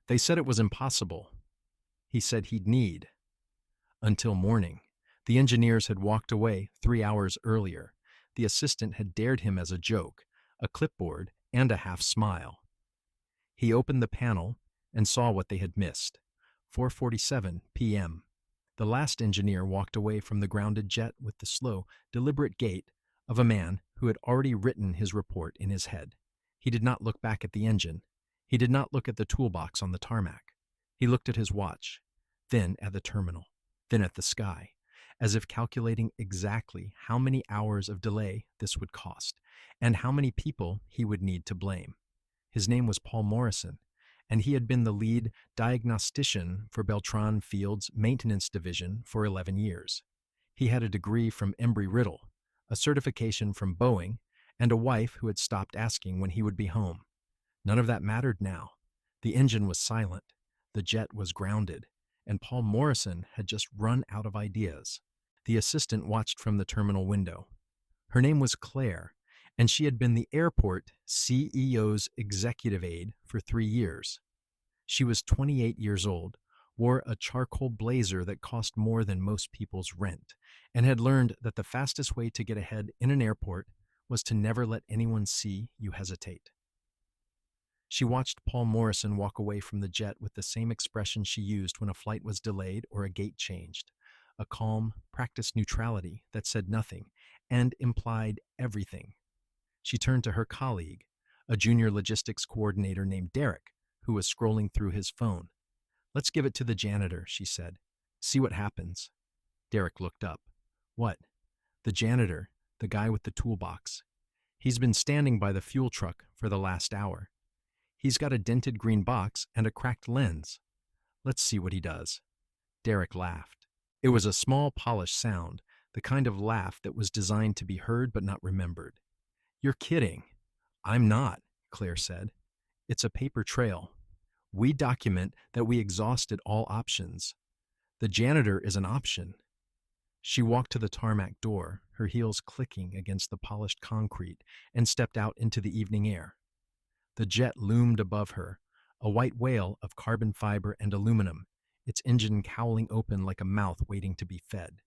They said it was impossible. He said he'd need until morning. The engineers had walked away 3 hours earlier. The assistant had dared him as a joke, a clipboard, and a half smile. He opened the panel and saw what they had missed. 4:47 p.m. The last engineer walked away from the grounded jet with the slow, deliberate gait of a man who had already written his report in his head. He did not look back at the engine. He did not look at the toolbox on the tarmac. He looked at his watch, then at the terminal, then at the sky, as if calculating exactly how many hours of delay this would cost, and how many people he would need to blame. His name was Paul Morrison, and he had been the lead diagnostician for Beltran Field's maintenance division for 11 years. He had a degree from Embry-Riddle, a certification from Boeing, and a wife who had stopped asking when he would be home. None of that mattered now. The engine was silent, the jet was grounded, and Paul Morrison had just run out of ideas. The assistant watched from the terminal window. Her name was Claire, and she had been the airport CEO's executive aide for 3 years. She was 28 years old, wore a charcoal blazer that cost more than most people's rent, and had learned that the fastest way to get ahead in an airport was to never let anyone see you hesitate. She watched Paul Morrison walk away from the jet with the same expression she used when a flight was delayed or a gate changed, a calm, practiced neutrality that said nothing and implied everything. She turned to her colleague, a junior logistics coordinator named Derek, who was scrolling through his phone. "Let's give it to the janitor," she said. "See what happens." Derek looked up. "What?" "The janitor, the guy with the toolbox. He's been standing by the fuel truck for the last hour. He's got a dented green box and a cracked lens. Let's see what he does." Derek laughed. It was a small, polished sound, the kind of laugh that was designed to be heard but not remembered. "You're kidding." "I'm not," Claire said. "It's a paper trail. We document that we exhausted all options. The janitor is an option." She walked to the tarmac door, her heels clicking against the polished concrete, and stepped out into the evening air. The jet loomed above her, a white whale of carbon fiber and aluminum, its engine cowling open like a mouth waiting to be fed.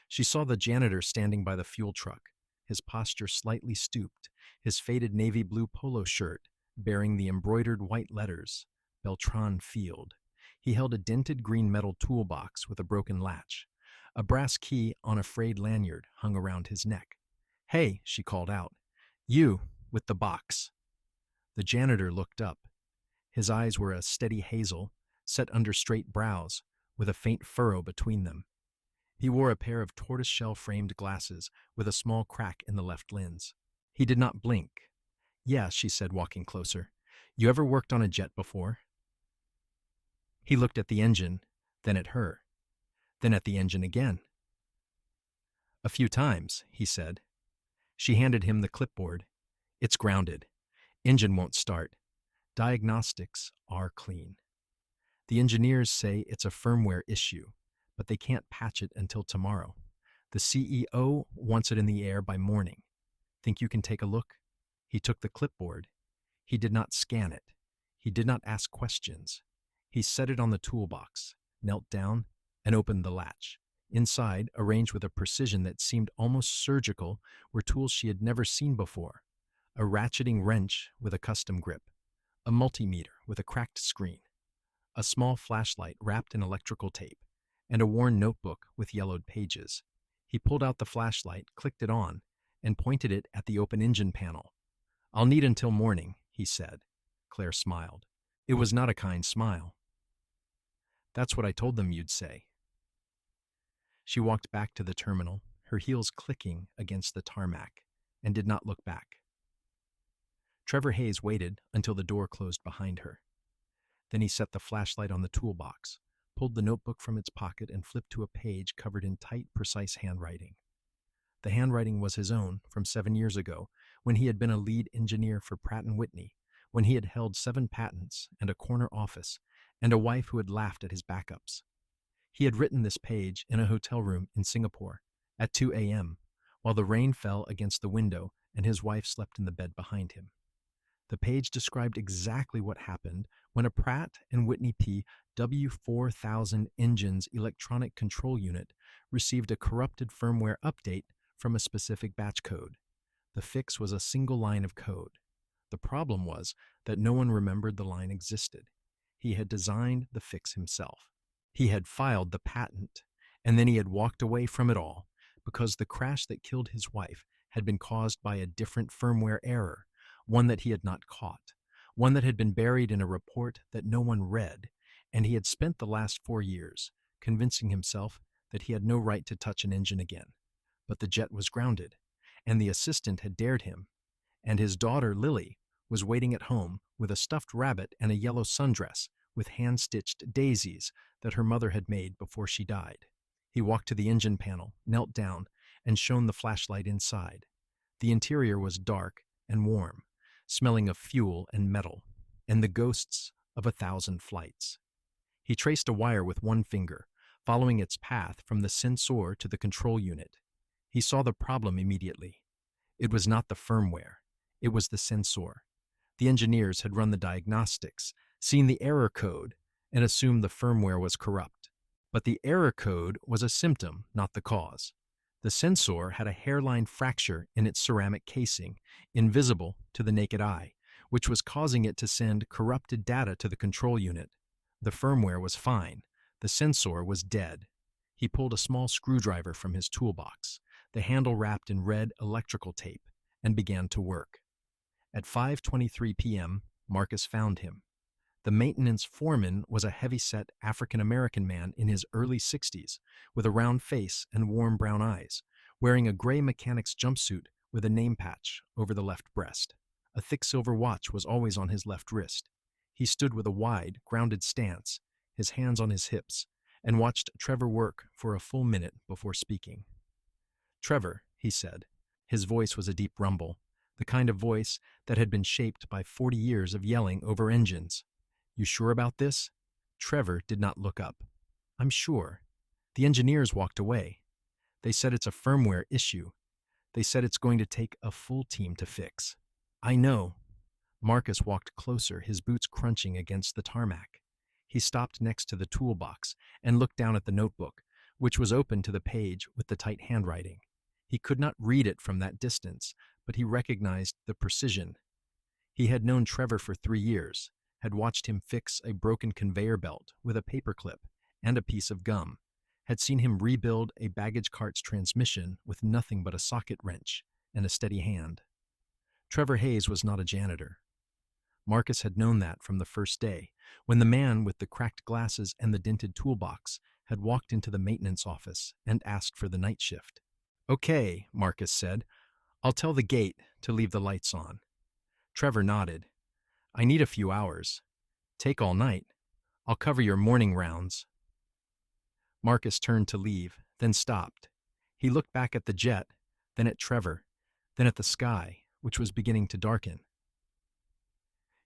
She saw the janitor standing by the fuel truck, his posture slightly stooped, his faded navy blue polo shirt bearing the embroidered white letters, Beltran Field. He held a dented green metal toolbox with a broken latch. A brass key on a frayed lanyard hung around his neck. "Hey," she called out. "You, with the box." The janitor looked up. His eyes were a steady hazel, set under straight brows, with a faint furrow between them. He wore a pair of tortoiseshell-framed glasses with a small crack in the left lens. He did not blink. "Yeah," she said, walking closer. "You ever worked on a jet before?" He looked at the engine, then at her, then at the engine again. "A few times," he said. She handed him the clipboard. "It's grounded. Engine won't start. Diagnostics are clean. The engineers say it's a firmware issue, but they can't patch it until tomorrow. The CEO wants it in the air by morning. Think you can take a look?" He took the clipboard. He did not scan it. He did not ask questions. He set it on the toolbox, knelt down, and opened the latch. Inside, arranged with a precision that seemed almost surgical, were tools she had never seen before. A ratcheting wrench with a custom grip, a multimeter with a cracked screen, a small flashlight wrapped in electrical tape, and a worn notebook with yellowed pages. He pulled out the flashlight, clicked it on, and pointed it at the open engine panel. "I'll need until morning," he said. Claire smiled. It was not a kind smile. "That's what I told them you'd say." She walked back to the terminal, her heels clicking against the tarmac, and did not look back. Trevor Hayes waited until the door closed behind her. Then he set the flashlight on the toolbox, pulled the notebook from its pocket, and flipped to a page covered in tight, precise handwriting. The handwriting was his own from 7 years ago, when he had been a lead engineer for Pratt & Whitney, when he had held 7 patents and a corner office, and a wife who had laughed at his backups. He had written this page in a hotel room in Singapore at 2 a.m., while the rain fell against the window and his wife slept in the bed behind him. The page described exactly what happened when a Pratt and Whitney P. W4000 engine's electronic control unit received a corrupted firmware update from a specific batch code. The fix was a single line of code. The problem was that no one remembered the line existed. He had designed the fix himself. He had filed the patent, and then he had walked away from it all because the crash that killed his wife had been caused by a different firmware error, one that he had not caught, one that had been buried in a report that no one read, and he had spent the last 4 years convincing himself that he had no right to touch an engine again. But the jet was grounded, and the assistant had dared him, and his daughter, Lily, was waiting at home with a stuffed rabbit and a yellow sundress with hand-stitched daisies that her mother had made before she died. He walked to the engine panel, knelt down, and shone the flashlight inside. The interior was dark and warm, smelling of fuel and metal, and the ghosts of 1,000 flights. He traced a wire with one finger, following its path from the sensor to the control unit. He saw the problem immediately. It was not the firmware. It was the sensor. The engineers had run the diagnostics, seen the error code, and assumed the firmware was corrupt. But the error code was a symptom, not the cause. The sensor had a hairline fracture in its ceramic casing, invisible to the naked eye, which was causing it to send corrupted data to the control unit. The firmware was fine. The sensor was dead. He pulled a small screwdriver from his toolbox, the handle wrapped in red electrical tape, and began to work. At 5:23 p.m., Marcus found him. The maintenance foreman was a heavy-set African-American man in his early 60s, with a round face and warm brown eyes, wearing a gray mechanic's jumpsuit with a name patch over the left breast. A thick silver watch was always on his left wrist. He stood with a wide, grounded stance, his hands on his hips, and watched Trevor work for a full minute before speaking. "Trevor," he said. His voice was a deep rumble, the kind of voice that had been shaped by 40 years of yelling over engines. "You sure about this?" Trevor did not look up. "I'm sure. The engineers walked away. They said it's a firmware issue. They said it's going to take a full team to fix." "I know." Marcus walked closer, his boots crunching against the tarmac. He stopped next to the toolbox and looked down at the notebook, which was open to the page with the tight handwriting. He could not read it from that distance, but he recognized the precision. He had known Trevor for 3 years, had watched him fix a broken conveyor belt with a paperclip and a piece of gum, had seen him rebuild a baggage cart's transmission with nothing but a socket wrench and a steady hand. Trevor Hayes was not a janitor. Marcus had known that from the first day, when the man with the cracked glasses and the dented toolbox had walked into the maintenance office and asked for the night shift. "Okay," Marcus said. "I'll tell the gate to leave the lights on." Trevor nodded. "I need a few hours. Take all night. I'll cover your morning rounds." Marcus turned to leave, then stopped. He looked back at the jet, then at Trevor, then at the sky, which was beginning to darken.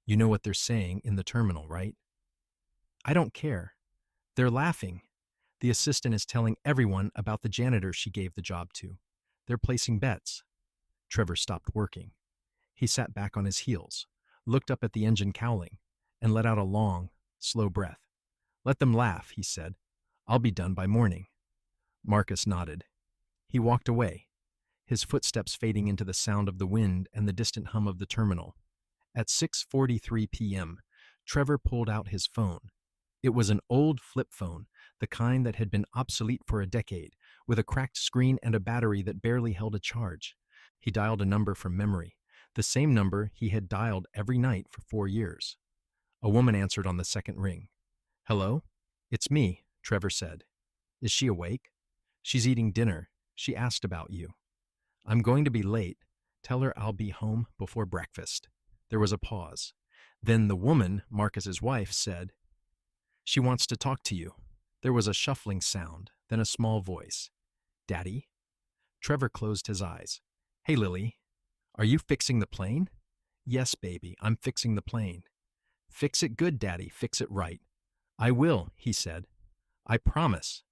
"You know what they're saying in the terminal, right?" "I don't care. They're laughing. The assistant is telling everyone about the janitor she gave the job to. They're placing bets." Trevor stopped working. He sat back on his heels, looked up at the engine cowling, and let out a long, slow breath. "Let them laugh," he said. "I'll be done by morning." Marcus nodded. He walked away, his footsteps fading into the sound of the wind and the distant hum of the terminal. At 6:43 p.m., Trevor pulled out his phone. It was an old flip phone, the kind that had been obsolete for a decade, with a cracked screen and a battery that barely held a charge. He dialed a number from memory, the same number he had dialed every night for 4 years. A woman answered on the second ring. "Hello? It's me," Trevor said. "Is she awake?" "She's eating dinner. She asked about you." "I'm going to be late. Tell her I'll be home before breakfast." There was a pause. Then the woman, Marcus's wife, said, "She wants to talk to you." There was a shuffling sound, then a small voice. "Daddy?" Trevor closed his eyes. "Hey, Lily. Are you fixing the plane?" "Yes, baby, I'm fixing the plane." "Fix it good, Daddy. Fix it right." "I will," he said. "I promise."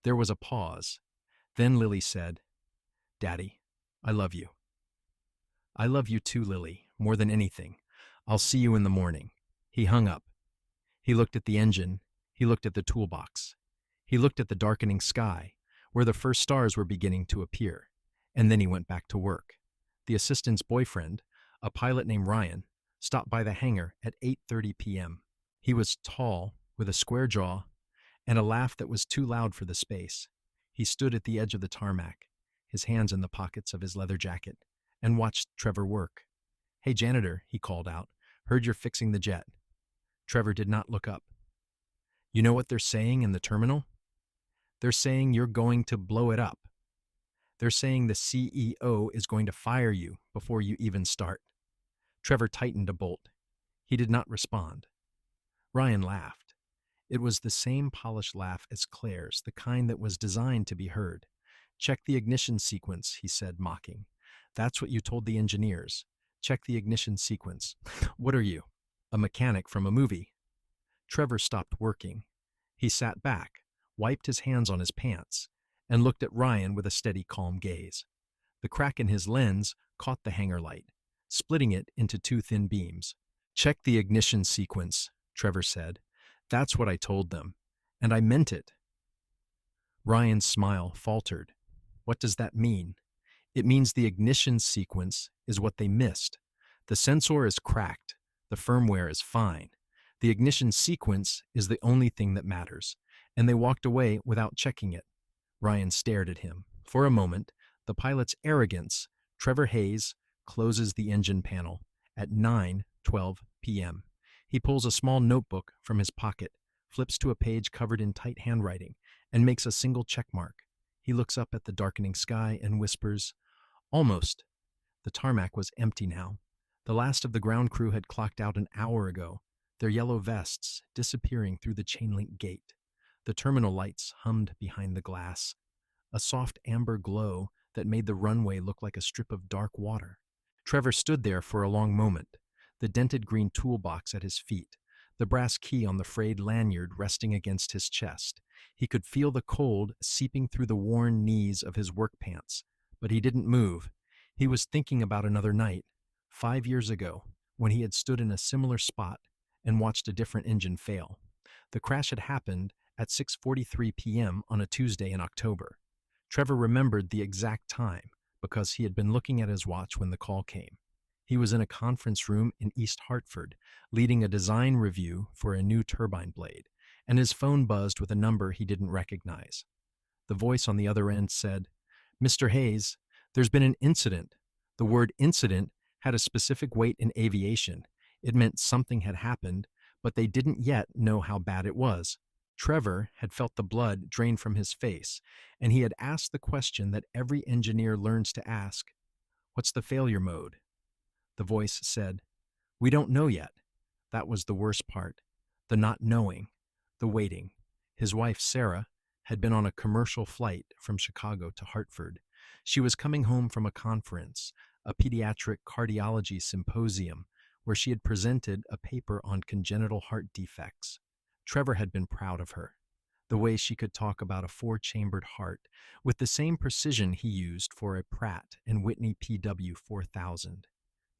There was a pause. Then Lily said, "Daddy, I love you." "I love you too, Lily, more than anything. I'll see you in the morning." He hung up. He looked at the engine. He looked at the toolbox. He looked at the darkening sky, where the first stars were beginning to appear. And then he went back to work. The assistant's boyfriend, a pilot named Ryan, stopped by the hangar at 8:30 p.m. He was tall, with a square jaw, and a laugh that was too loud for the space. He stood at the edge of the tarmac, his hands in the pockets of his leather jacket, and watched Trevor work. "Hey, janitor," he called out. "Heard you're fixing the jet." Trevor did not look up. "You know what they're saying in the terminal? They're saying you're going to blow it up. They're saying the CEO is going to fire you before you even start." Trevor tightened a bolt. He did not respond. Ryan laughed. It was the same polished laugh as Claire's, the kind that was designed to be heard. "Check the ignition sequence," he said, mocking. "That's what you told the engineers. Check the ignition sequence. What are you, a mechanic from a movie?" Trevor stopped working. He sat back, wiped his hands on his pants, and looked at Ryan with a steady, calm gaze. The crack in his lens caught the hangar light, splitting it into two thin beams. "Check the ignition sequence," Trevor said. "That's what I told them, and I meant it." Ryan's smile faltered. "What does that mean?" "It means the ignition sequence is what they missed. The sensor is cracked. The firmware is fine. The ignition sequence is the only thing that matters." And they walked away without checking it. Ryan stared at him. For a moment, the pilot's arrogance. Trevor Hayes closes the engine panel at 9:12 p.m. He pulls a small notebook from his pocket, flips to a page covered in tight handwriting, and makes a single check mark. He looks up at the darkening sky and whispers, "Almost." The tarmac was empty now. The last of the ground crew had clocked out an hour ago, their yellow vests disappearing through the chain-link gate. The terminal lights hummed behind the glass, a soft amber glow that made the runway look like a strip of dark water. Trevor stood there for a long moment, the dented green toolbox at his feet, the brass key on the frayed lanyard resting against his chest. He could feel the cold seeping through the worn knees of his work pants, but he didn't move. He was thinking about another night, 5 years ago, when he had stood in a similar spot and watched a different engine fail. The crash had happened at 6:43 p.m. on a Tuesday in October. Trevor remembered the exact time because he had been looking at his watch when the call came. He was in a conference room in East Hartford, leading a design review for a new turbine blade, and his phone buzzed with a number he didn't recognize. The voice on the other end said, "Mr. Hayes, there's been an incident." The word incident had a specific weight in aviation. It meant something had happened, but they didn't yet know how bad it was. Trevor had felt the blood drain from his face, and he had asked the question that every engineer learns to ask, "What's the failure mode?" The voice said, "We don't know yet." That was the worst part, the not knowing, the waiting. His wife, Sarah, had been on a commercial flight from Chicago to Hartford. She was coming home from a conference, a pediatric cardiology symposium, where she had presented a paper on congenital heart defects. Trevor had been proud of her, the way she could talk about a 4-chambered heart with the same precision he used for a Pratt and Whitney PW4000.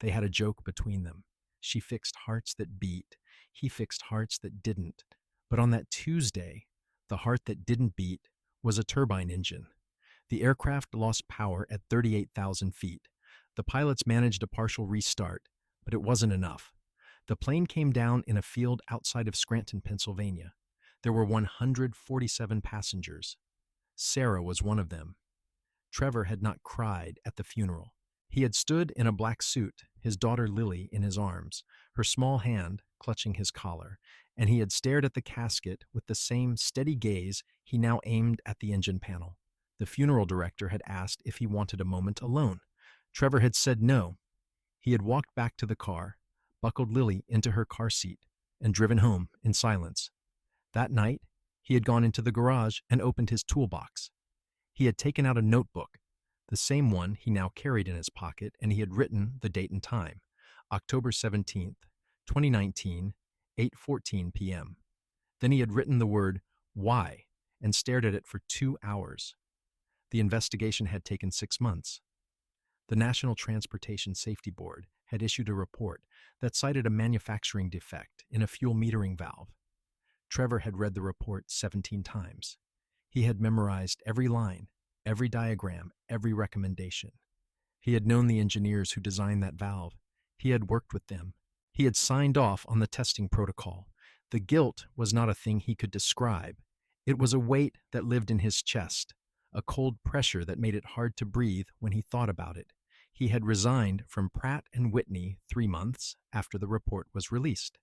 They had a joke between them. She fixed hearts that beat, he fixed hearts that didn't. But on that Tuesday, the heart that didn't beat was a turbine engine. The aircraft lost power at 38,000 feet. The pilots managed a partial restart, but it wasn't enough. The plane came down in a field outside of Scranton, Pennsylvania. There were 147 passengers. Sarah was one of them. Trevor had not cried at the funeral. He had stood in a black suit, his daughter Lily in his arms, her small hand clutching his collar, and he had stared at the casket with the same steady gaze he now aimed at the engine panel. The funeral director had asked if he wanted a moment alone. Trevor had said no. He had walked back to the car, buckled Lily into her car seat, and driven home in silence. That night, he had gone into the garage and opened his toolbox. He had taken out a notebook, the same one he now carried in his pocket, and he had written the date and time, October 17th, 2019, 8:14 p.m. Then he had written the word "why" and stared at it for 2 hours. The investigation had taken 6 months. The National Transportation Safety Board had issued a report that cited a manufacturing defect in a fuel metering valve. Trevor had read the report 17 times. He had memorized every line, every diagram, every recommendation. He had known the engineers who designed that valve. He had worked with them. He had signed off on the testing protocol. The guilt was not a thing he could describe. It was a weight that lived in his chest, a cold pressure that made it hard to breathe when he thought about it. He had resigned from Pratt & Whitney 3 months after the report was released.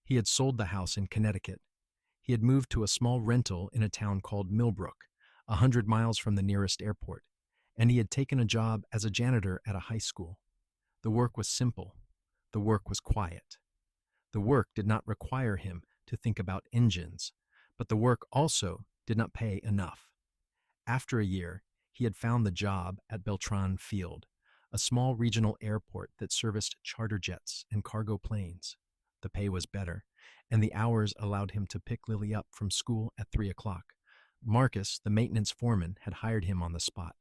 He had sold the house in Connecticut. He had moved to a small rental in a town called Millbrook, 100 miles from the nearest airport, and he had taken a job as a janitor at a high school. The work was simple. The work was quiet. The work did not require him to think about engines, but the work also did not pay enough. After a year, he had found the job at Beltran Field, a small regional airport that serviced charter jets and cargo planes. The pay was better, and the hours allowed him to pick Lily up from school at 3 o'clock. Marcus, the maintenance foreman, had hired him on the spot.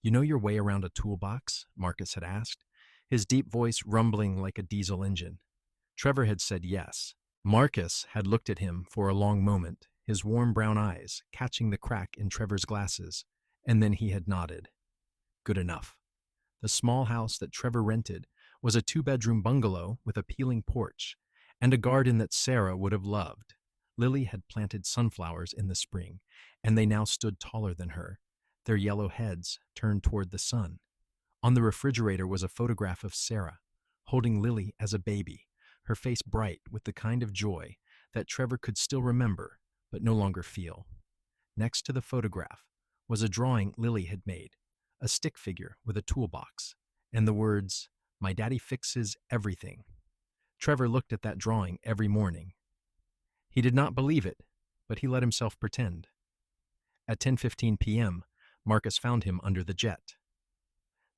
"You know your way around a toolbox?" Marcus had asked, his deep voice rumbling like a diesel engine. Trevor had said yes. Marcus had looked at him for a long moment, his warm brown eyes catching the crack in Trevor's glasses, and then he had nodded. Good enough. The small house that Trevor rented was a 2-bedroom bungalow with a peeling porch and a garden that Sarah would have loved. Lily had planted sunflowers in the spring, and they now stood taller than her, their yellow heads turned toward the sun. On the refrigerator was a photograph of Sarah, holding Lily as a baby, her face bright with the kind of joy that Trevor could still remember but no longer feel. Next to the photograph was a drawing Lily had made, a stick figure with a toolbox, and the words, "My daddy fixes everything." Trevor looked at that drawing every morning. He did not believe it, but he let himself pretend. At 10:15 p.m., Marcus found him under the jet.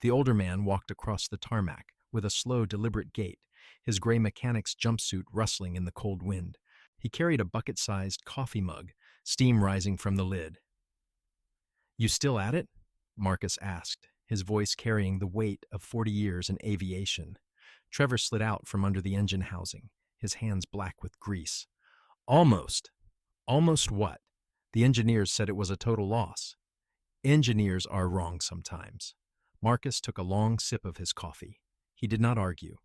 The older man walked across the tarmac with a slow, deliberate gait, his gray mechanic's jumpsuit rustling in the cold wind. He carried a bucket-sized coffee mug, steam rising from the lid. "You still at it?" Marcus asked, his voice carrying the weight of 40 years in aviation. Trevor slid out from under the engine housing, his hands black with grease. "Almost." "Almost what?" "The engineers said it was a total loss." "Engineers are wrong sometimes." Marcus took a long sip of his coffee. He did not argue.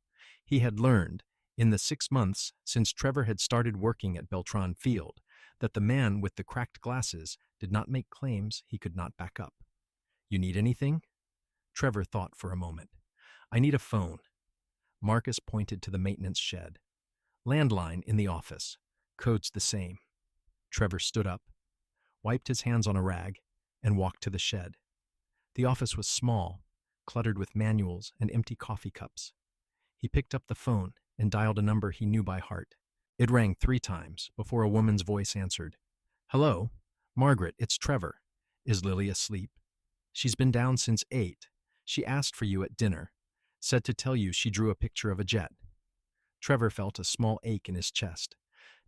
He had learned, in the 6 months since Trevor had started working at Beltran Field, that the man with the cracked glasses did not make claims he could not back up. "You need anything?" Trevor thought for a moment. "I need a phone." Marcus pointed to the maintenance shed. "Landline in the office. Code's the same." Trevor stood up, wiped his hands on a rag, and walked to the shed. The office was small, cluttered with manuals and empty coffee cups. He picked up the phone and dialed a number he knew by heart. It rang 3 times before a woman's voice answered. "Hello? Margaret, it's Trevor. Is Lily asleep?" "She's been down since 8. She asked for you at dinner. Said to tell you she drew a picture of a jet." Trevor felt a small ache in his chest.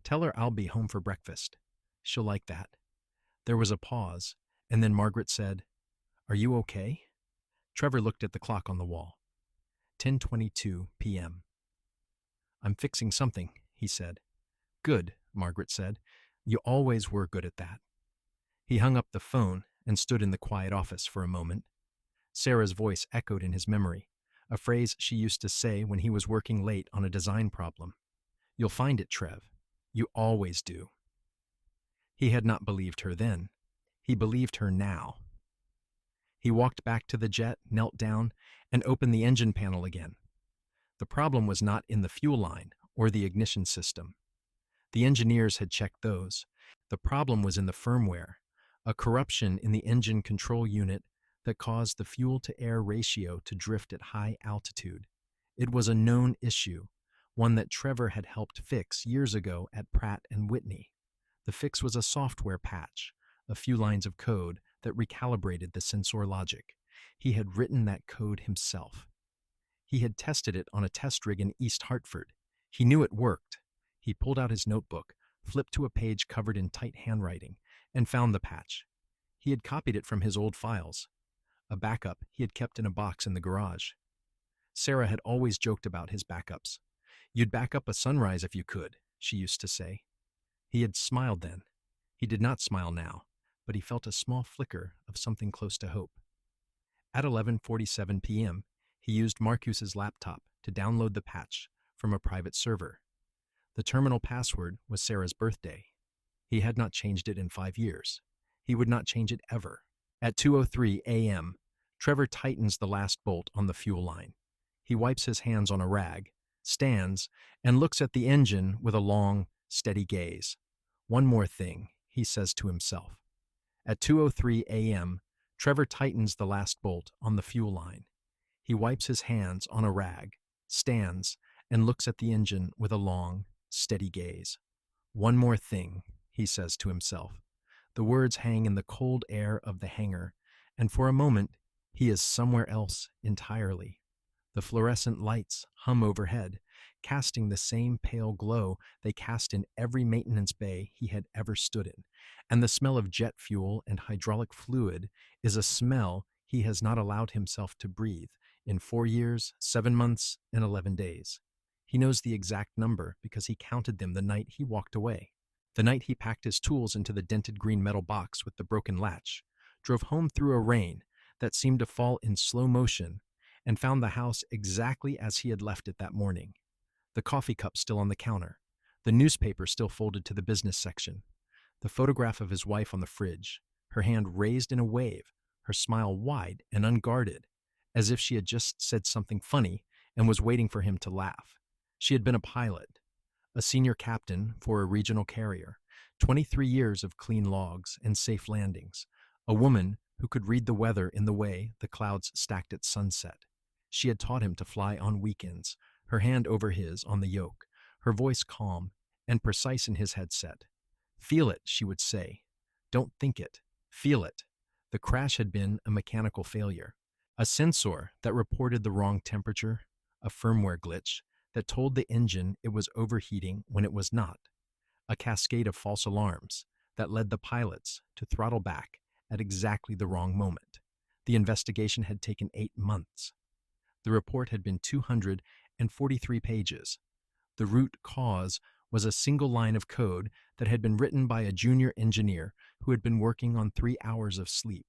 "Tell her I'll be home for breakfast. She'll like that." There was a pause, and then Margaret said, "Are you okay?" Trevor looked at the clock on the wall. 10:22 p.m. "I'm fixing something," he said. "Good," Margaret said. "You always were good at that." He hung up the phone and stood in the quiet office for a moment. Sarah's voice echoed in his memory, a phrase she used to say when he was working late on a design problem. "You'll find it, Trev. You always do." He had not believed her then. He believed her now. He walked back to the jet, knelt down, and opened the engine panel again. The problem was not in the fuel line or the ignition system. The engineers had checked those. The problem was in the firmware, a corruption in the engine control unit that caused the fuel-to-air ratio to drift at high altitude. It was a known issue, one that Trevor had helped fix years ago at Pratt & Whitney. The fix was a software patch, a few lines of code that recalibrated the sensor logic. He had written that code himself. He had tested it on a test rig in East Hartford. He knew it worked. He pulled out his notebook, flipped to a page covered in tight handwriting, and found the patch. He had copied it from his old files. A backup he had kept in a box in the garage. Sarah had always joked about his backups. "You'd back up a sunrise if you could," she used to say. He had smiled then. He did not smile now, but he felt a small flicker of something close to hope. At 11:47 p.m., he used Marcuse's laptop to download the patch from a private server. The terminal password was Sarah's birthday. He had not changed it in 5 years. He would not change it ever. At 2:03 a.m., Trevor tightens the last bolt on the fuel line. He wipes his hands on a rag, stands, and looks at the engine with a long, steady gaze. "One more thing," he says to himself. At 2:03 a.m., Trevor tightens the last bolt on the fuel line. He wipes his hands on a rag, stands, and looks at the engine with a long, steady gaze. "One more thing," he says to himself. The words hang in the cold air of the hangar, and for a moment he is somewhere else entirely. The fluorescent lights hum overhead, casting the same pale glow they cast in every maintenance bay he had ever stood in, and the smell of jet fuel and hydraulic fluid is a smell he has not allowed himself to breathe in 4 years, 7 months, and 11 days. He knows the exact number because he counted them the night he walked away. The night he packed his tools into the dented green metal box with the broken latch, drove home through a rain that seemed to fall in slow motion, and found the house exactly as he had left it that morning. The coffee cup still on the counter, the newspaper still folded to the business section, the photograph of his wife on the fridge, her hand raised in a wave, her smile wide and unguarded, as if she had just said something funny and was waiting for him to laugh. She had been a pilot, a senior captain for a regional carrier, 23 years of clean logs and safe landings, a woman who could read the weather in the way the clouds stacked at sunset. She had taught him to fly on weekends, her hand over his on the yoke, her voice calm and precise in his headset. "Feel it," she would say. "Don't think it. Feel it." The crash had been a mechanical failure, a sensor that reported the wrong temperature, a firmware glitch that told the engine it was overheating when it was not, a cascade of false alarms that led the pilots to throttle back at exactly the wrong moment. The investigation had taken 8 months. The report had been 243 pages. The root cause was a single line of code that had been written by a junior engineer who had been working on 3 hours of sleep.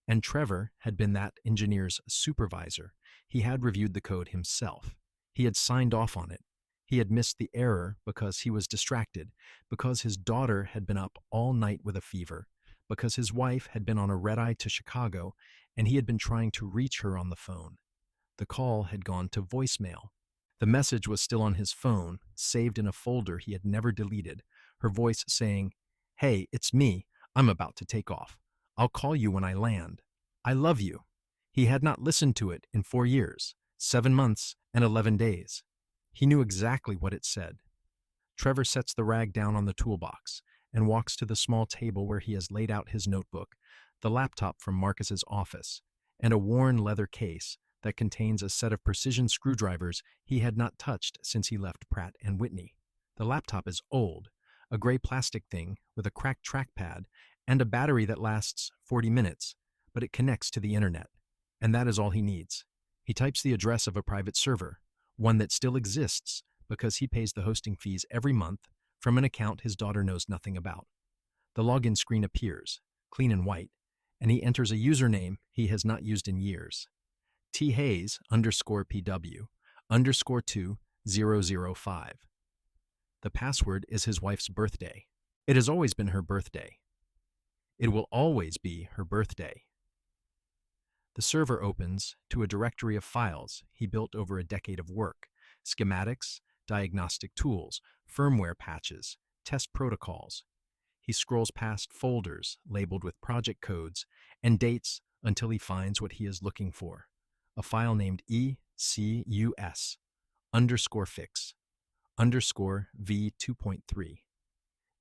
And Trevor had been that engineer's supervisor. He had reviewed the code himself. He had signed off on it. He had missed the error because he was distracted, because his daughter had been up all night with a fever, because his wife had been on a red-eye to Chicago, and he had been trying to reach her on the phone. The call had gone to voicemail. The message was still on his phone, saved in a folder he had never deleted, her voice saying, "Hey, it's me. I'm about to take off. I'll call you when I land. I love you." He had not listened to it in 4 years, 7 months, and 11 days. He knew exactly what it said. Trevor sets the rag down on the toolbox and walks to the small table where he has laid out his notebook, the laptop from Marcus's office, and a worn leather case that contains a set of precision screwdrivers he had not touched since he left Pratt & Whitney. The laptop is old, a gray plastic thing with a cracked trackpad and a battery that lasts 40 minutes, but it connects to the internet, and that is all he needs. He types the address of a private server, one that still exists because he pays the hosting fees every month from an account his daughter knows nothing about. The login screen appears, clean and white, and he enters a username he has not used in years. THayes_PW_20005. The password is his wife's birthday. It has always been her birthday. It will always be her birthday. The server opens to a directory of files he built over a decade of work: schematics, diagnostic tools, firmware patches, test protocols. He scrolls past folders labeled with project codes and dates until he finds what he is looking for: a file named ECUS_fix_V2.3.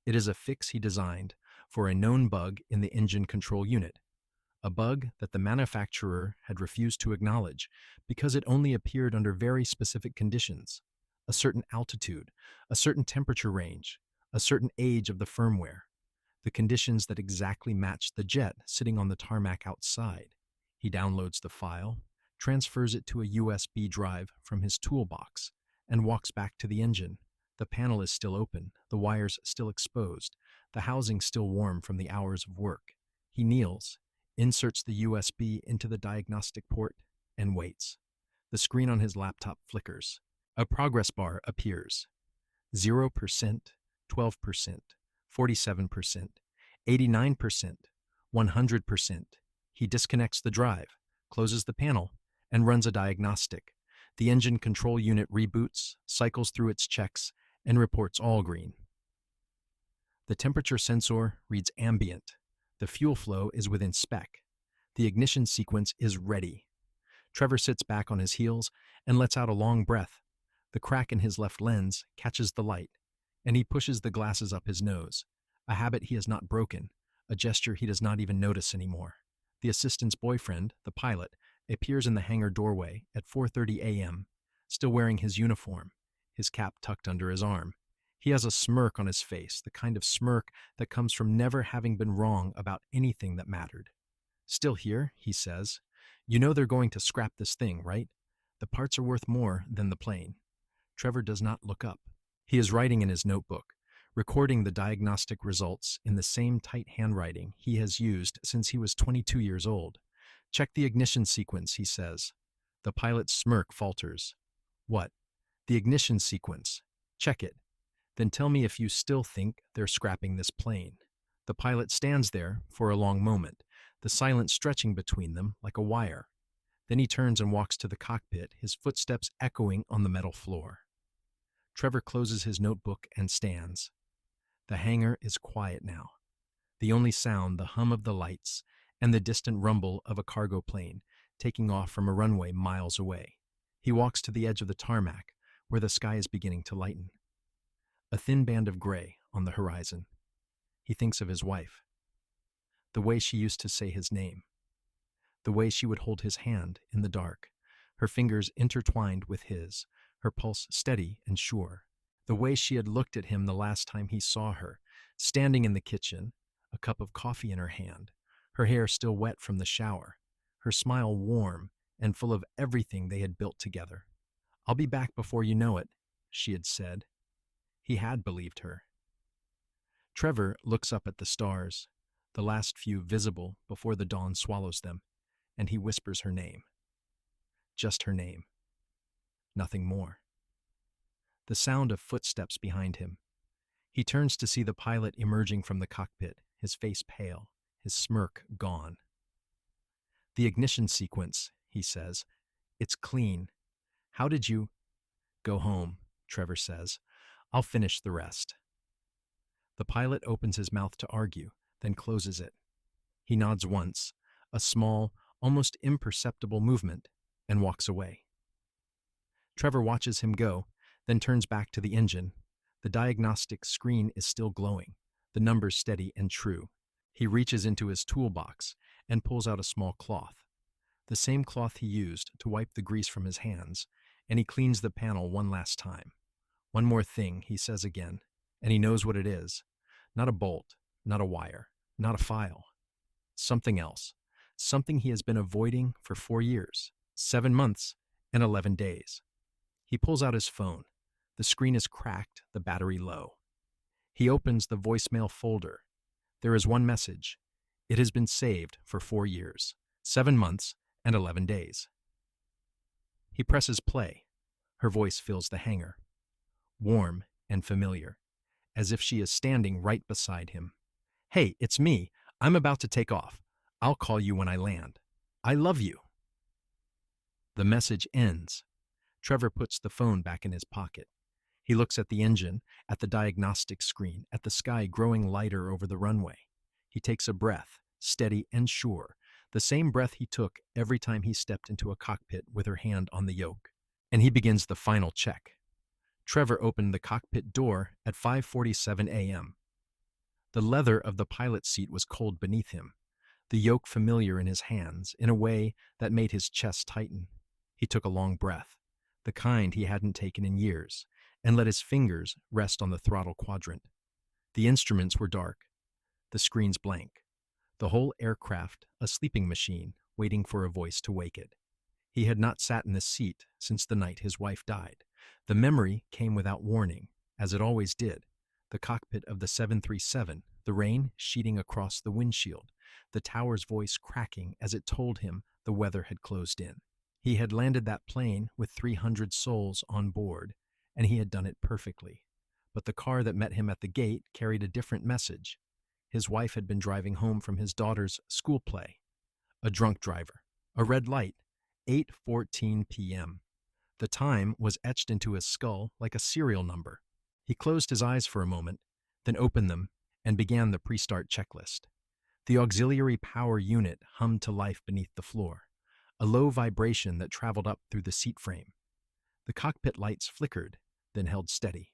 It is a fix he designed for a known bug in the engine control unit, a bug that the manufacturer had refused to acknowledge because it only appeared under very specific conditions: a certain altitude, a certain temperature range, a certain age of the firmware, the conditions that exactly matched the jet sitting on the tarmac outside. He downloads the file, transfers it to a USB drive from his toolbox, and walks back to the engine. The panel is still open, the wires still exposed, the housing still warm from the hours of work. He kneels, inserts the USB into the diagnostic port, and waits. The screen on his laptop flickers. A progress bar appears. 0%, 12%, 47%, 89%, 100%. He disconnects the drive, closes the panel, and runs a diagnostic. The engine control unit reboots, cycles through its checks, and reports all green. The temperature sensor reads ambient. The fuel flow is within spec. The ignition sequence is ready. Trevor sits back on his heels and lets out a long breath. The crack in his left lens catches the light, and he pushes the glasses up his nose, a habit he has not broken, a gesture he does not even notice anymore. The assistant's boyfriend, the pilot, appears in the hangar doorway at 4:30 a.m., still wearing his uniform, his cap tucked under his arm. He has a smirk on his face, the kind of smirk that comes from never having been wrong about anything that mattered. "Still here," he says. "You know they're going to scrap this thing, right? The parts are worth more than the plane." Trevor does not look up. He is writing in his notebook, recording the diagnostic results in the same tight handwriting he has used since he was 22 years old. "Check the ignition sequence," he says. The pilot's smirk falters. "What? The ignition sequence. Check it. Then tell me if you still think they're scrapping this plane." The pilot stands there for a long moment, the silence stretching between them like a wire. Then he turns and walks to the cockpit, his footsteps echoing on the metal floor. Trevor closes his notebook and stands. The hangar is quiet now. The only sound, the hum of the lights and the distant rumble of a cargo plane taking off from a runway miles away. He walks to the edge of the tarmac, where the sky is beginning to lighten. A thin band of gray on the horizon. He thinks of his wife. The way she used to say his name. The way she would hold his hand in the dark, her fingers intertwined with his, her pulse steady and sure. The way she had looked at him the last time he saw her, standing in the kitchen, a cup of coffee in her hand, her hair still wet from the shower, her smile warm and full of everything they had built together. "I'll be back before you know it," she had said. He had believed her. Trevor looks up at the stars, the last few visible before the dawn swallows them, and he whispers her name. Just her name. Nothing more. The sound of footsteps behind him. He turns to see the pilot emerging from the cockpit, his face pale, his smirk gone. "The ignition sequence," he says. "It's clean. How did you—" "Go home," Trevor says. "I'll finish the rest." The pilot opens his mouth to argue, then closes it. He nods once, a small, almost imperceptible movement, and walks away. Trevor watches him go, then turns back to the engine. The diagnostic screen is still glowing, the numbers steady and true. He reaches into his toolbox and pulls out a small cloth, the same cloth he used to wipe the grease from his hands, and he cleans the panel one last time. "One more thing," he says again, and he knows what it is. Not a bolt, not a wire, not a file. Something else. Something he has been avoiding for 4 years, 7 months, and 11 days. He pulls out his phone. The screen is cracked, the battery low. He opens the voicemail folder. There is one message. It has been saved for 4 years, 7 months, and 11 days. He presses play. Her voice fills the hangar. Warm and familiar, as if she is standing right beside him. "Hey, it's me. I'm about to take off. I'll call you when I land. I love you." The message ends. Trevor puts the phone back in his pocket. He looks at the engine, at the diagnostic screen, at the sky growing lighter over the runway. He takes a breath, steady and sure, the same breath he took every time he stepped into a cockpit with her hand on the yoke. And he begins the final check. Trevor opened the cockpit door at 5:47 a.m. The leather of the pilot's seat was cold beneath him, the yoke familiar in his hands in a way that made his chest tighten. He took a long breath, the kind he hadn't taken in years, and let his fingers rest on the throttle quadrant. The instruments were dark, the screens blank, the whole aircraft a sleeping machine waiting for a voice to wake it. He had not sat in this seat since the night his wife died. The memory came without warning, as it always did. The cockpit of the 737, the rain sheeting across the windshield, the tower's voice cracking as it told him the weather had closed in. He had landed that plane with 300 souls on board, and he had done it perfectly. But the car that met him at the gate carried a different message. His wife had been driving home from his daughter's school play. A drunk driver. A red light. 8:14 p.m. The time was etched into his skull like a serial number. He closed his eyes for a moment, then opened them and began the pre-start checklist. The auxiliary power unit hummed to life beneath the floor, a low vibration that traveled up through the seat frame. The cockpit lights flickered, then held steady.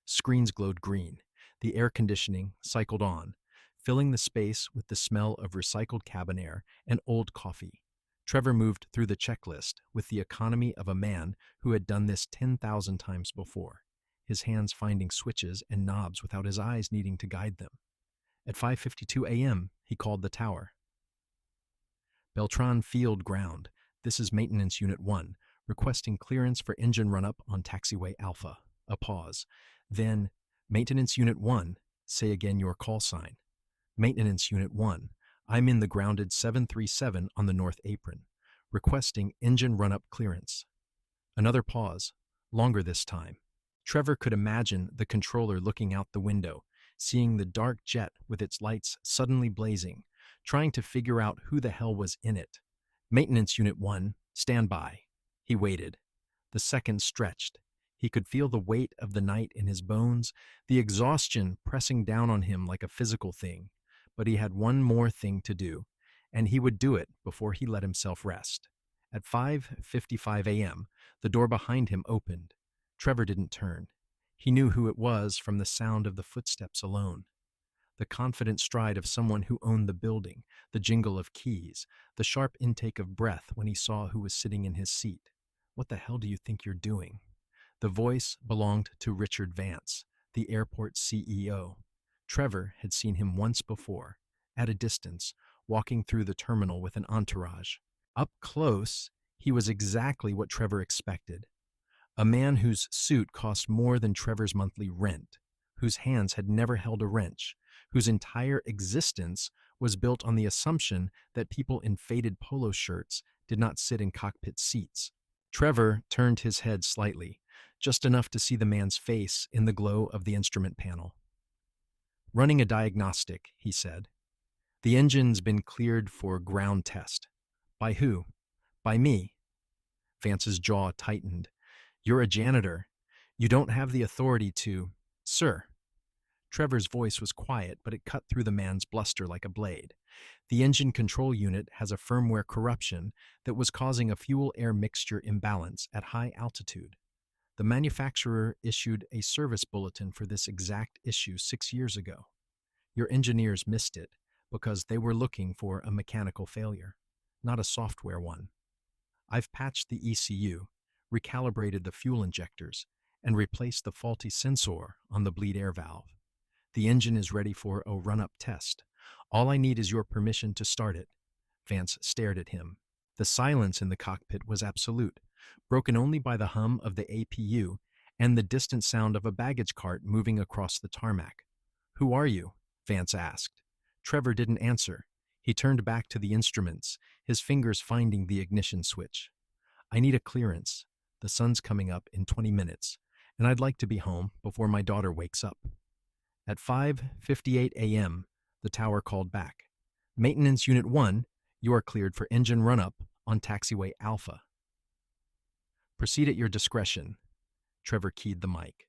Screens glowed green. The air conditioning cycled on, filling the space with the smell of recycled cabin air and old coffee. Trevor moved through the checklist with the economy of a man who had done this 10,000 times before, his hands finding switches and knobs without his eyes needing to guide them. At 5:52 a.m., he called the tower. Beltran Field Ground. This is Maintenance Unit 1, requesting clearance for engine run-up on taxiway Alpha. A pause. Then, Maintenance Unit 1, say again your call sign. Maintenance Unit 1, I'm in the grounded 737 on the North Apron, requesting engine run-up clearance. Another pause, longer this time. Trevor could imagine the controller looking out the window, seeing the dark jet with its lights suddenly blazing, trying to figure out who the hell was in it. Maintenance Unit 1, stand by. He waited. The seconds stretched. He could feel the weight of the night in his bones, the exhaustion pressing down on him like a physical thing. But he had one more thing to do, and he would do it before he let himself rest. At 5:55 a.m., the door behind him opened. Trevor didn't turn. He knew who it was from the sound of the footsteps alone. The confident stride of someone who owned the building, the jingle of keys, the sharp intake of breath when he saw who was sitting in his seat. What the hell do you think you're doing? The voice belonged to Richard Vance, the airport CEO. Trevor had seen him once before, at a distance, walking through the terminal with an entourage. Up close, he was exactly what Trevor expected. A man whose suit cost more than Trevor's monthly rent, whose hands had never held a wrench, whose entire existence was built on the assumption that people in faded polo shirts did not sit in cockpit seats. Trevor turned his head slightly, just enough to see the man's face in the glow of the instrument panel. Running a diagnostic, he said. The engine's been cleared for ground test. By who? By me. Vance's jaw tightened. You're a janitor. You don't have the authority to... Sir. Trevor's voice was quiet, but it cut through the man's bluster like a blade. The engine control unit has a firmware corruption that was causing a fuel-air mixture imbalance at high altitude. The manufacturer issued a service bulletin for this exact issue 6 years ago. Your engineers missed it because they were looking for a mechanical failure, not a software one. I've patched the ECU, recalibrated the fuel injectors, and replaced the faulty sensor on the bleed air valve. The engine is ready for a run-up test. All I need is your permission to start it. Vance stared at him. The silence in the cockpit was absolute, broken only by the hum of the APU and the distant sound of a baggage cart moving across the tarmac. Who are you? Vance asked. Trevor didn't answer. He turned back to the instruments, his fingers finding the ignition switch. I need a clearance. The sun's coming up in 20 minutes, and I'd like to be home before my daughter wakes up. At 5:58 a.m., the tower called back. Maintenance Unit 1, you are cleared for engine run-up on taxiway Alpha. Proceed at your discretion. Trevor keyed the mic.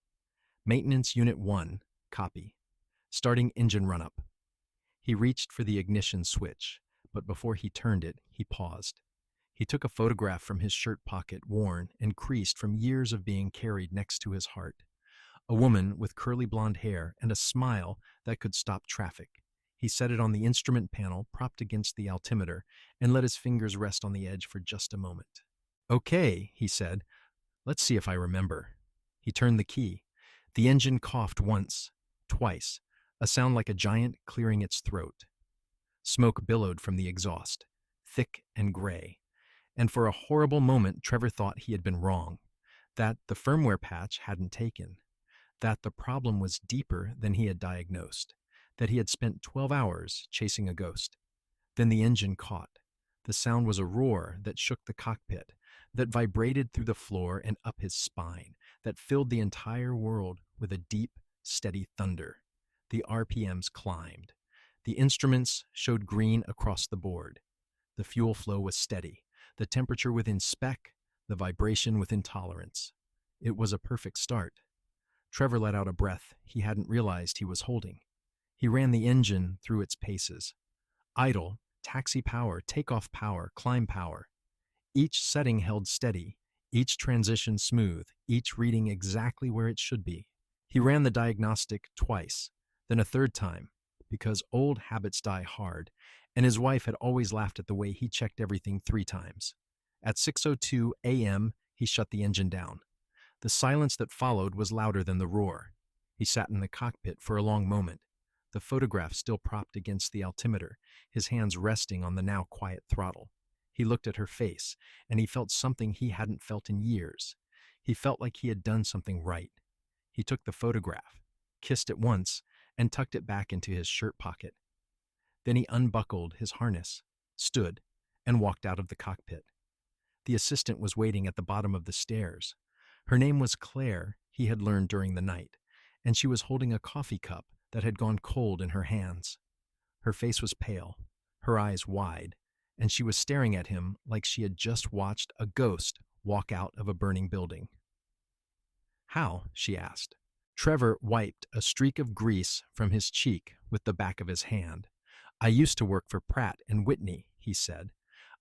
Maintenance Unit 1, copy. Starting engine run-up. He reached for the ignition switch, but before he turned it, he paused. He took a photograph from his shirt pocket, worn and creased from years of being carried next to his heart. A woman with curly blonde hair and a smile that could stop traffic. He set it on the instrument panel propped against the altimeter and let his fingers rest on the edge for just a moment. Okay, he said. Let's see if I remember. He turned the key. The engine coughed once, twice, a sound like a giant clearing its throat. Smoke billowed from the exhaust, thick and gray, And for a horrible moment, Trevor thought he had been wrong, that the firmware patch hadn't taken, that the problem was deeper than he had diagnosed, that he had spent 12 hours chasing a ghost. Then the engine caught. The sound was a roar that shook the cockpit, that vibrated through the floor and up his spine, that filled the entire world with a deep, steady thunder. The RPMs climbed. The instruments showed green across the board. The fuel flow was steady, the temperature within spec, the vibration within tolerance. It was a perfect start. Trevor let out a breath he hadn't realized he was holding. He ran the engine through its paces. Idle, taxi power, takeoff power, climb power. Each setting held steady, each transition smooth, each reading exactly where it should be. He ran the diagnostic twice, then a third time, because old habits die hard, and his wife had always laughed at the way he checked everything 3 times. At 6:02 a.m., he shut the engine down. The silence that followed was louder than the roar. He sat in the cockpit for a long moment, the photograph still propped against the altimeter, his hands resting on the now quiet throttle. He looked at her face, and he felt something he hadn't felt in years. He felt like he had done something right. He took the photograph, kissed it once, and tucked it back into his shirt pocket. Then he unbuckled his harness, stood, and walked out of the cockpit. The assistant was waiting at the bottom of the stairs. Her name was Claire, he had learned during the night, and she was holding a coffee cup that had gone cold in her hands. Her face was pale, her eyes wide, and she was staring at him like she had just watched a ghost walk out of a burning building. "How?" she asked. Trevor wiped a streak of grease from his cheek with the back of his hand. "I used to work for Pratt and Whitney," he said.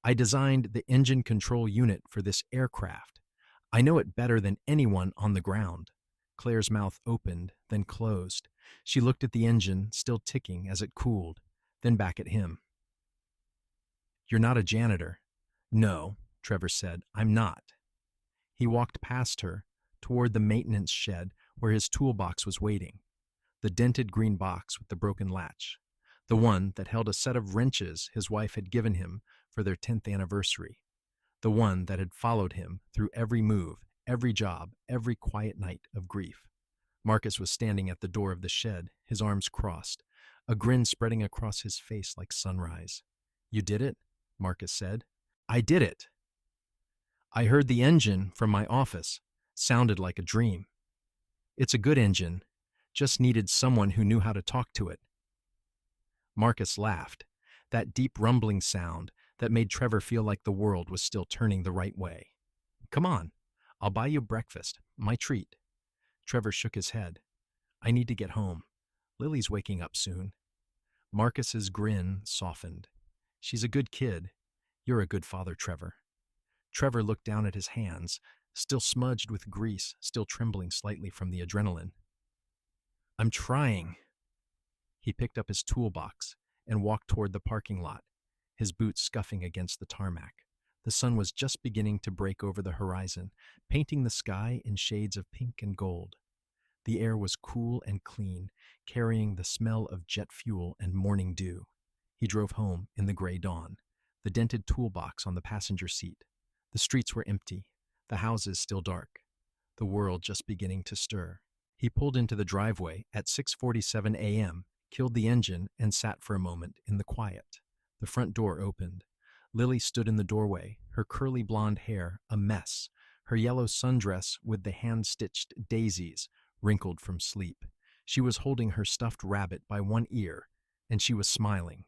"I designed the engine control unit for this aircraft. I know it better than anyone on the ground." Claire's mouth opened, then closed. She looked at the engine, still ticking as it cooled, then back at him. "You're not a janitor." "No," Trevor said, "I'm not." He walked past her, toward the maintenance shed where his toolbox was waiting. The dented green box with the broken latch. The one that held a set of wrenches his wife had given him for their 10th anniversary. The one that had followed him through every move, every job, every quiet night of grief. Marcus was standing at the door of the shed, his arms crossed, a grin spreading across his face like sunrise. "You did it?" Marcus said. "I did it." "I heard the engine from my office. Sounded like a dream." "It's a good engine. Just needed someone who knew how to talk to it." Marcus laughed, that deep rumbling sound that made Trevor feel like the world was still turning the right way. "Come on, I'll buy you breakfast, my treat." Trevor shook his head. "I need to get home. Lily's waking up soon." Marcus's grin softened. "She's a good kid. You're a good father, Trevor." Trevor looked down at his hands, still smudged with grease, still trembling slightly from the adrenaline. "I'm trying." He picked up his toolbox and walked toward the parking lot, his boots scuffing against the tarmac. The sun was just beginning to break over the horizon, painting the sky in shades of pink and gold. The air was cool and clean, carrying the smell of jet fuel and morning dew. He drove home in the gray dawn, the dented toolbox on the passenger seat. The streets were empty, the houses still dark, the world just beginning to stir. He pulled into the driveway at 6:47 a.m., killed the engine, and sat for a moment in the quiet. The front door opened. Lily stood in the doorway, her curly blonde hair a mess, her yellow sundress with the hand-stitched daisies wrinkled from sleep. She was holding her stuffed rabbit by one ear, and she was smiling.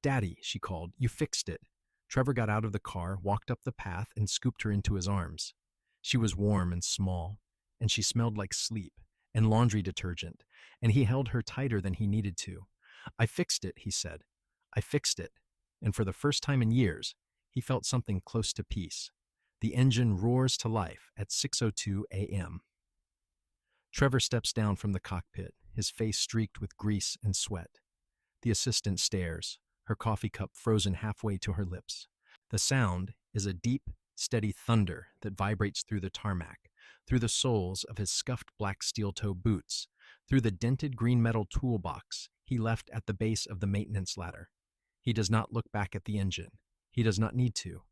"Daddy," she called, "you fixed it." Trevor got out of the car, walked up the path, and scooped her into his arms. She was warm and small, and she smelled like sleep and laundry detergent, and he held her tighter than he needed to. "I fixed it," he said. "I fixed it." And for the first time in years, he felt something close to peace. The engine roars to life at 6:02 a.m. Trevor steps down from the cockpit, his face streaked with grease and sweat. The assistant stares, her coffee cup frozen halfway to her lips. The sound is a deep, steady thunder that vibrates through the tarmac, through the soles of his scuffed black steel-toe boots, through the dented green metal toolbox he left at the base of the maintenance ladder. He does not look back at the engine. He does not need to.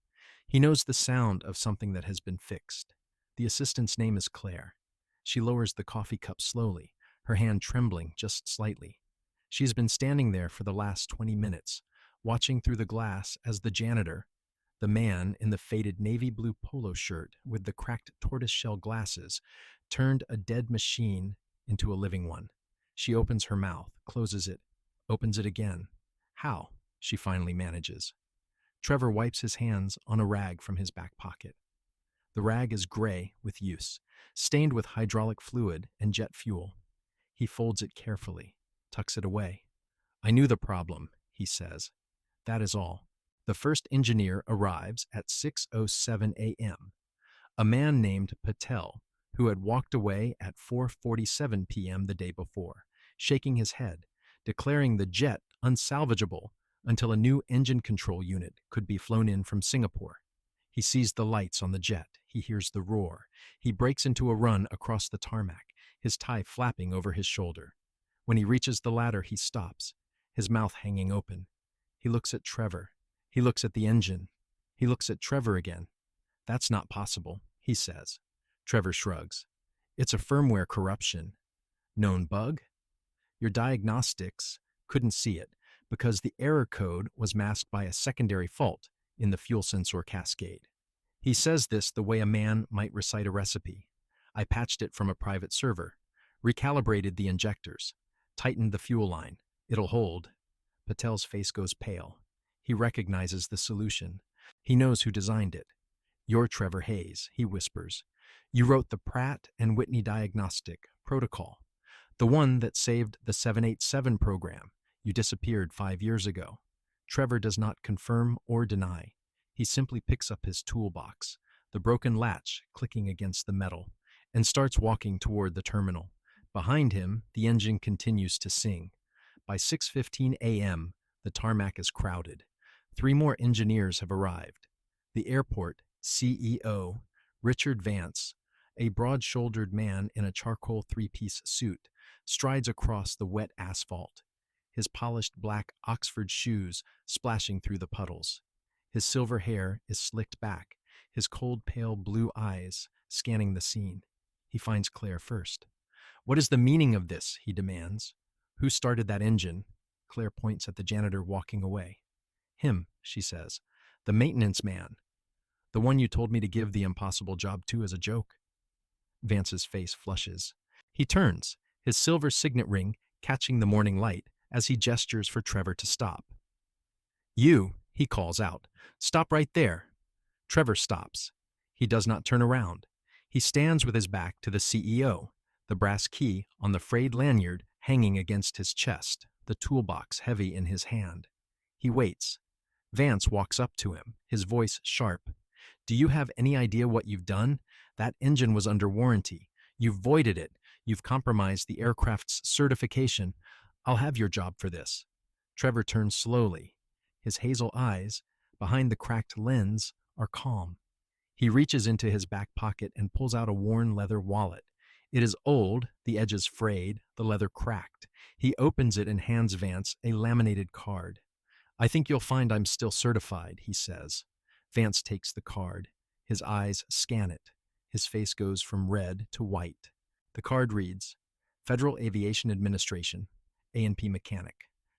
He knows the sound of something that has been fixed. The assistant's name is Claire. She lowers the coffee cup slowly, her hand trembling just slightly. She has been standing there for the last 20 minutes, watching through the glass as the janitor, the man in the faded navy blue polo shirt with the cracked tortoiseshell glasses, turned a dead machine into a living one. She opens her mouth, closes it, opens it again. How? She finally manages. Trevor wipes his hands on a rag from his back pocket. The rag is gray with use, stained with hydraulic fluid and jet fuel. He folds it carefully, tucks it away. I knew the problem, he says. That is all. The first engineer arrives at 6:07 a.m. A man named Patel, who had walked away at 4:47 p.m. the day before, shaking his head, declaring the jet unsalvageable until a new engine control unit could be flown in from Singapore. He sees the lights on the jet. He hears the roar. He breaks into a run across the tarmac, his tie flapping over his shoulder. When he reaches the ladder, he stops, his mouth hanging open. He looks at Trevor. He looks at the engine. He looks at Trevor again. That's not possible, he says. Trevor shrugs. It's a firmware corruption. Known bug? Your diagnostics couldn't see it because the error code was masked by a secondary fault in the fuel sensor cascade. He says this the way a man might recite a recipe. I patched it from a private server, recalibrated the injectors, tightened the fuel line. It'll hold. Patel's face goes pale. He recognizes the solution. He knows who designed it. You're Trevor Hayes, he whispers. You wrote the Pratt and Whitney diagnostic protocol, the one that saved the 787 program. You disappeared 5 years ago. Trevor does not confirm or deny. He simply picks up his toolbox, the broken latch clicking against the metal, and starts walking toward the terminal. Behind him, the engine continues to sing. By 6:15 a.m., the tarmac is crowded. 3 more engineers have arrived. The airport CEO, Richard Vance, a broad-shouldered man in a charcoal 3-piece suit, strides across the wet asphalt, his polished black Oxford shoes splashing through the puddles. His silver hair is slicked back, his cold pale blue eyes scanning the scene. He finds Claire first. What is the meaning of this? He demands. Who started that engine? Claire points at the janitor walking away. Him, she says. The maintenance man. The one you told me to give the impossible job to as a joke. Vance's face flushes. He turns, his silver signet ring catching the morning light as he gestures for Trevor to stop. You, he calls out. Stop right there. Trevor stops. He does not turn around. He stands with his back to the CEO, the brass key on the frayed lanyard hanging against his chest, the toolbox heavy in his hand. He waits. Vance walks up to him, his voice sharp. Do you have any idea what you've done? That engine was under warranty. You've voided it. You've compromised the aircraft's certification. I'll have your job for this. Trevor turns slowly. His hazel eyes, behind the cracked lens, are calm. He reaches into his back pocket and pulls out a worn leather wallet. It is old, the edges frayed, the leather cracked. He opens it and hands Vance a laminated card. I think you'll find I'm still certified, he says. Vance takes the card. His eyes scan it. His face goes from red to white. The card reads, Federal Aviation Administration, A&P Mechanic,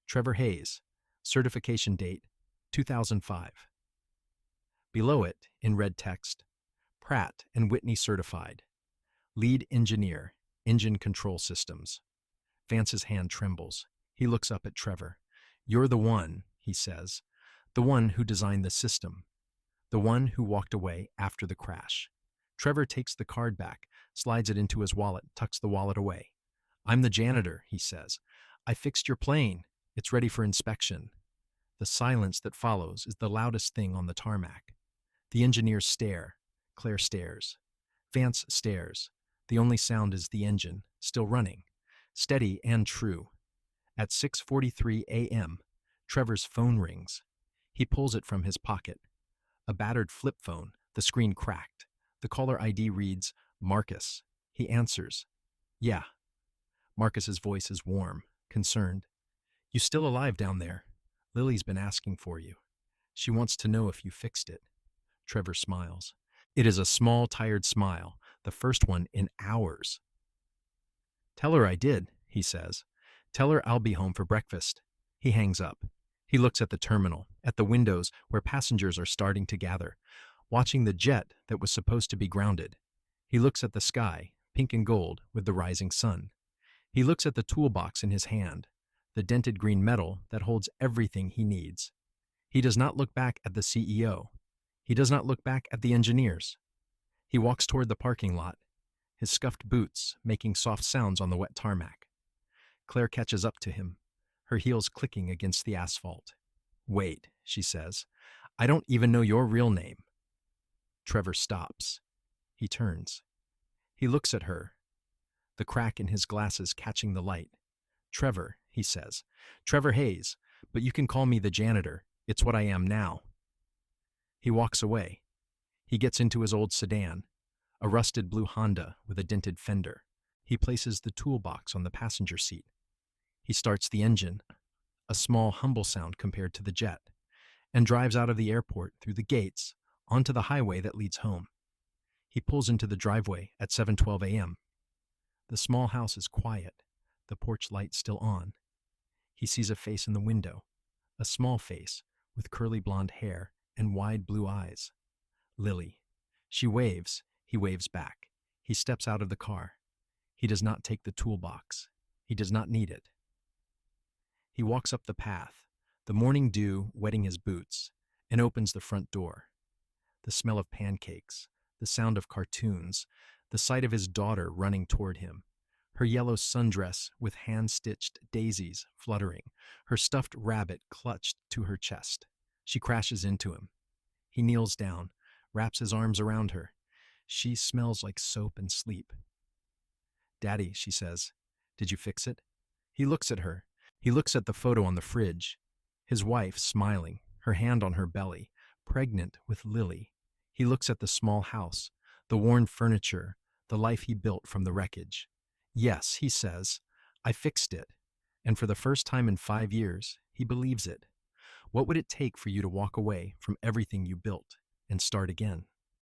Trevor Hayes, certification date, 2005. Below it, in red text, Pratt and Whitney certified, lead engineer, engine control systems. Vance's hand trembles. He looks up at Trevor. You're the one, he says, the one who designed the system, the one who walked away after the crash. Trevor takes the card back, slides it into his wallet, tucks the wallet away. I'm the janitor, he says. I fixed your plane. It's ready for inspection. The silence that follows is the loudest thing on the tarmac. The engineers stare. Claire stares. Vance stares. The only sound is the engine, still running, steady and true. At 6:43 a.m., Trevor's phone rings. He pulls it from his pocket. A battered flip phone, the screen cracked. The caller ID reads, Marcus. He answers. Yeah. Marcus's voice is warm, concerned. You still alive down there? Lily's been asking for you. She wants to know if you fixed it. Trevor smiles. It is a small, tired smile, the first one in hours. Tell her I did, he says. Tell her I'll be home for breakfast. He hangs up. He looks at the terminal, at the windows where passengers are starting to gather, watching the jet that was supposed to be grounded. He looks at the sky, pink and gold, with the rising sun. He looks at the toolbox in his hand, the dented green metal that holds everything he needs. He does not look back at the CEO. He does not look back at the engineers. He walks toward the parking lot, his scuffed boots making soft sounds on the wet tarmac. Claire catches up to him, her heels clicking against the asphalt. Wait, she says. I don't even know your real name. Trevor stops. He turns. He looks at her, the crack in his glasses catching the light. Trevor, he says. Trevor Hayes, but you can call me the janitor. It's what I am now. He walks away. He gets into his old sedan, a rusted blue Honda with a dented fender. He places the toolbox on the passenger seat. He starts the engine, a small, humble sound compared to the jet, and drives out of the airport through the gates onto the highway that leads home. He pulls into the driveway at 7:12 a.m. The small house is quiet, the porch light still on. He sees a face in the window, a small face with curly blonde hair and wide blue eyes. Lily. She waves. He waves back. He steps out of the car. He does not take the toolbox. He does not need it. He walks up the path, the morning dew wetting his boots, and opens the front door. The smell of pancakes, the sound of cartoons, the sight of his daughter running toward him, her yellow sundress with hand-stitched daisies fluttering, her stuffed rabbit clutched to her chest. She crashes into him. He kneels down, wraps his arms around her. She smells like soap and sleep. Daddy, she says, did you fix it? He looks at her. He looks at the photo on the fridge. His wife, smiling, her hand on her belly, pregnant with Lily. He looks at the small house, the worn furniture, the life he built from the wreckage. Yes, he says, I fixed it. And for the first time in 5 years, he believes it. What would it take for you to walk away from everything you built and start again?